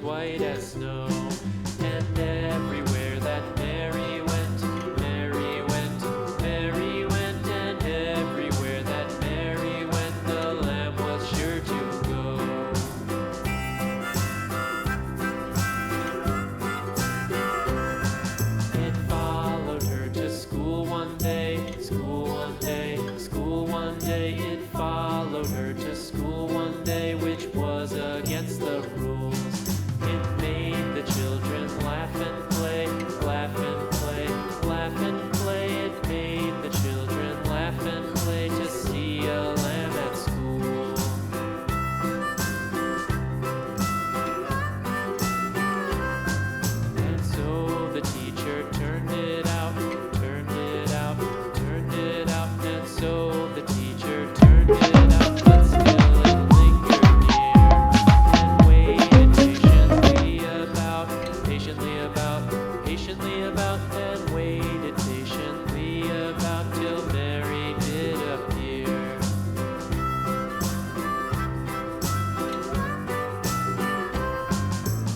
white as snow. And everywhere that Mary went, Mary went, Mary went, and everywhere that Mary went, the lamb was sure to go. It followed her to school one day, school one day, school one day. It followed her to school one day, which was against the rules. It made the children laugh and play, laugh and play, laugh and play. It made the children laugh and play to see a lamb at school. And so the teacher turned it out, turned it out, turned it out. And so the teacher turned it out, but still it lingered near, and waited patiently about, and waited patiently about till Mary did appear.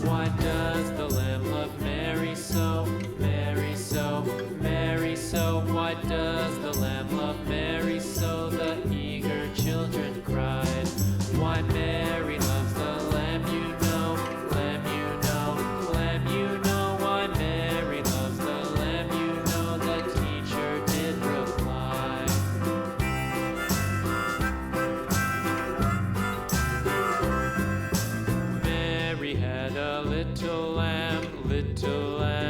Why does the lamb love Mary so, Mary so, Mary so? Why does the lamb love Mary so? The eager children cried. Why Mary loves the lamb, you know, lamb, you know, lamb, you know. Why Mary loves the lamb, you know, the teacher did reply. Mary had a little lamb, little lamb.